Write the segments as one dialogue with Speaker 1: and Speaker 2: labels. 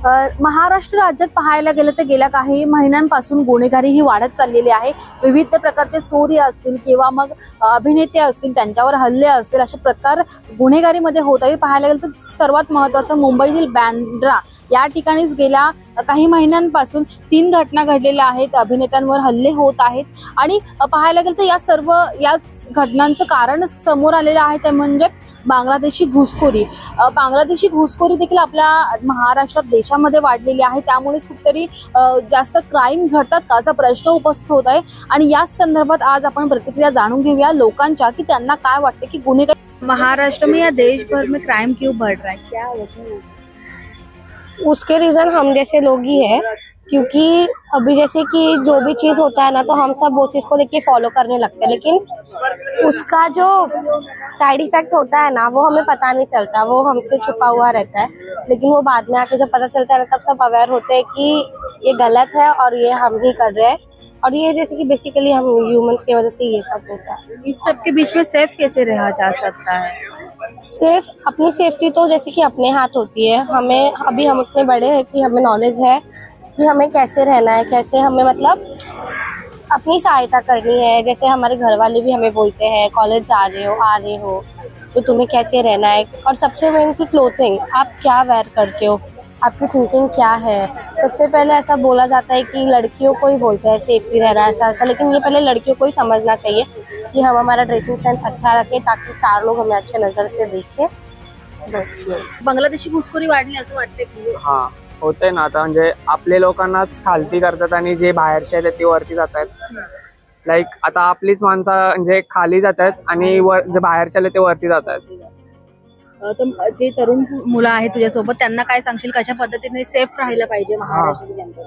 Speaker 1: महाराष्ट्र राज्यात पाहायला गेलं तर गेल्या काही महिन्यांपासून गुन्हेगारी ही वाढत चाललेली आहे। विविध प्रकारचे चोरी असतील किंवा मग अभिनेते असतील त्यांच्यावर हल्ले असतील असे प्रकार गुन्हेगारीमध्ये होत आहे। पाहायला गेलं तर सर्वात महत्त्वाचं मुंबईतील बँड्रा या ठिकाणीच गेल्या काही महिन्यांपासून 3 घटना घडलेल्या आहेत। अभिनेत्यांवर हल्ले होत आहेत आणि पाहायला गेलं तर या घटनांचं कारण समोर आलेलं आहे ते म्हणजे बांगलादेशी घुसखोरी। बांगलादेशी घुसखोरी देखील आपल्या महाराष्ट्रात देशामध्ये वाढलेली आहे। त्यामुळेच कुठेतरी जास्त क्राईम घडतात का असा प्रश्न उपस्थित होत आहे आणि याच संदर्भात आज आपण प्रतिक्रिया जाणून घेऊया लोकांच्या की त्यांना काय वाटते की गुन्हेगारी महाराष्ट्र में या देश भर में क्राइम क्यों बढ़ रहा है, क्या वजह है?
Speaker 2: उसके रीजन हम जैसे लोग ही है, क्योंकि अभी जैसे कि जो भी चीज होता है ना तो हम सब वो चीज को लेके फॉलो करने लगते हैं, लेकिन उसका जो साइड इफेक्ट होता है ना वो हमें पता नहीं चलता, वो हमसे छुपा हुआ रहता है। लेकिन वो बाद में आके जब पता चलता है ना तब सब अवेयर होते हैं कि ये गलत है और ये हम ही कर रहे हैं, और ये जैसे कि बेसिकली हम ह्यूमंस की वजह से ये सब होता है।
Speaker 1: इस सब के बीच में सेफ कैसे रहा जा सकता है?
Speaker 2: सेफ, अपनी सेफ्टी तो जैसे कि अपने हाथ होती है। हमें अभी हम इतने बड़े हैं कि हमें नॉलेज है कि हमें कैसे रहना है, कैसे हमें मतलब अपनी सहायता करनी है। जैसे हमारे घर वाले भी हमें बोलते हैं कॉलेज जा रहे हो आ रहे हो तो तुम्हें कैसे रहना है, और सबसे मेन की क्लोथिंग, आप क्या वेयर करते हो, आपकी थिंकिंग क्या है। सबसे पहले ऐसा बोला जाता है कि लड़कियों को ही बोलते हैं सेफली रहना ऐसा, लेकिन ये पहले लड़कियों को ही समझना चाहिए कि हम हमारा ड्रेसिंग सेंस अच्छा रखें ताकि 4 लोग हमें अच्छे नजर से देखें। बस ये
Speaker 1: बांगलादेशी घुसखोरी वाढली असं वाटतंय?
Speaker 3: हाँ होते ना, आता म्हणजे आपले लोकांनाच खालती करतात आणि जे बाहेरचे आहेत ते वरती जातात। लाईक आता आपलीच माणसं म्हणजे खाली जातात आणि जे बाहेरचे आले ते वरती जातात।
Speaker 1: तर जे तरुण मुलं आहेत तुझ्यासोबत त्यांना काय सांगशील, कशा पद्धतीने सेफ राहायला पाहिजे महाराष्ट्रातील जनता?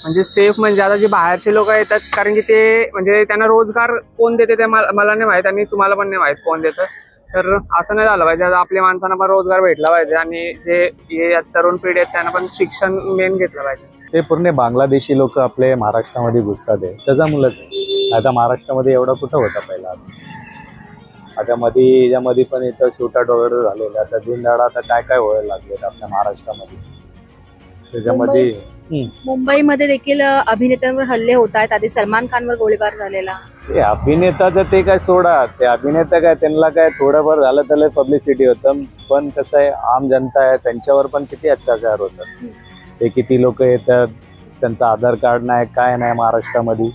Speaker 3: म्हणजे सेफ म्हणजे आता जे बाहेरचे लोक येतात, कारण की ते म्हणजे त्यांना रोजगार कोण देते ते मला नाही माहित आणि तुम्हाला पण नाही माहित कोण देतं। तर असं नाही झालं पाहिजे, आपल्या माणसांना पण रोजगार भेटला पाहिजे आणि जे हे तरुण पिढी आहेत त्यांना पण शिक्षण मेन घेतलं पाहिजे।
Speaker 4: ते पूर्ण बांगलादेशी लोक आपले महाराष्ट्रामध्ये घुसतात आहे त्याच्यामुळेच। आता महाराष्ट्रामध्ये एवढा कुठं होता पहिला, आता याच्यामध्ये पण इथं शूटआउट वगैरे झालेलं, आता दिनदाडा आता काय काय व्हायला लागले आपल्या महाराष्ट्रामध्ये। त्याच्यामध्ये
Speaker 1: मुंबईमध्ये देखील अभिनेत्यांवर हल्ले होत आहेत। आधी सलमान खानवर गोळीबार झालेला।
Speaker 4: ते अभिनेता ते काय सोडा, ते अभिनेता काय त्यांना काय थोडंफार झालं तर पब्लिसिटी होतं, पण कसं आहे आम जनता आहे त्यांच्यावर पण किती अत्याचार होतात। ते किती लोक येतात, त्यांचं आधार कार्ड नाही काय नाही महाराष्ट्रामध्ये,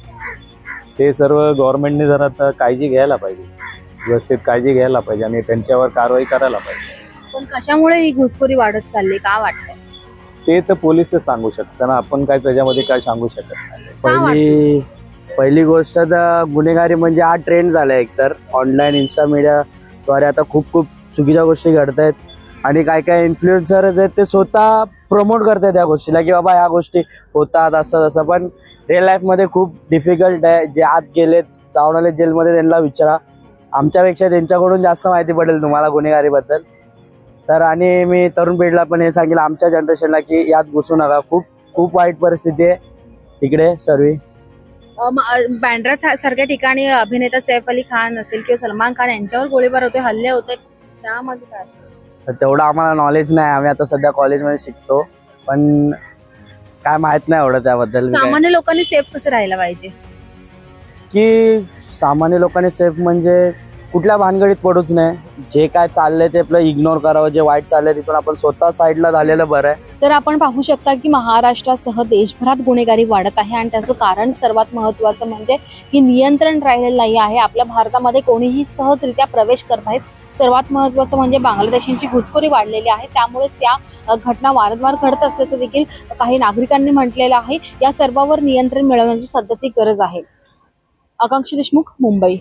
Speaker 4: ते सर्व गव्हर्नमेंटने जरा आता काळजी घ्यायला पाहिजे, व्यवस्थित काळजी घ्यायला पाहिजे आणि त्यांच्यावर कारवाई करायला पाहिजे।
Speaker 1: पण कशामुळे ही घुसखोरी वाढत चालली, का वाटतंय?
Speaker 4: ते तर पोलीसच सांगू शकतात ना, आपण काय त्याच्यामध्ये काय सांगू शकत नाही।
Speaker 5: पहिली गोष्ट तर गुन्हेगारी म्हणजे हा ट्रेंड झाला एकतर ऑनलाईन इंस्टा मीडियाद्वारे आता खूप चुकीच्या गोष्टी घडत आहेत आणि काय काय इन्फ्लुएन्सर्स आहेत ते स्वतः प्रमोट करतात या गोष्टीला की बाबा ह्या गोष्टी होतात असं तसं, पण रिअल लाईफमध्ये खूप डिफिकल्ट आहे। जे आत गेलेत जाऊन आले जेलमध्ये त्यांना विचारा, आमच्यापेक्षा त्यांच्याकडून जास्त माहिती पडेल तुम्हाला गुन्हेगारीबद्दल। तर आणि मी तरुण पिढीला पण हे सांगेल आमच्या जनरेशनला की यात घुसू नका, खूप वाईट परिस्थिती आहे तिकडे सर्व।
Speaker 1: बँड्रा सारख्या ठिकाणी अभिनेता सैफ अली खान असेल किंवा सलमान खान यांच्यावर गोळीबार होते, हल्ले होते, त्यामध्ये काय?
Speaker 5: तर तेवढं आम्हाला नॉलेज नाही, आम्ही आता सध्या कॉलेजमध्ये शिकतो, पण काय माहित नाही एवढं त्याबद्दल।
Speaker 1: सामान्य लोकांनी सेफ कसं राहायला पाहिजे?
Speaker 5: की सामान्य लोकांनी सेफ म्हणजे कुठल्या भानगडीत पडूच नाही, जे काय चाललंय ते आपलं इग्नोर करावं, जे वाईट चाललंय तिथून आपण स्वतः साईडला झालेलं बरं आहे।
Speaker 1: तर आपण पाहू शकता की महाराष्ट्रासह देशभरात गुन्हेगारी वाढत आहे आणि त्याचं कारण सर्वात महत्त्वाचं म्हणजे की नियंत्रण राहिलेलं नाही आहे। आपल्या भारतामध्ये कोणीही सहजरित्या प्रवेश करत आहेत। सर्वात महत्त्वाचं म्हणजे बांगलादेशींची घुसखोरी वाढलेली आहे, त्यामुळेच या घटना वारंवार घडत असल्याचं देखील काही नागरिकांनी म्हटलेलं आहे। या सर्वावर नियंत्रण मिळवण्याची सध्या ती गरज आहे। आकांक्षी देशमुख, मुंबई।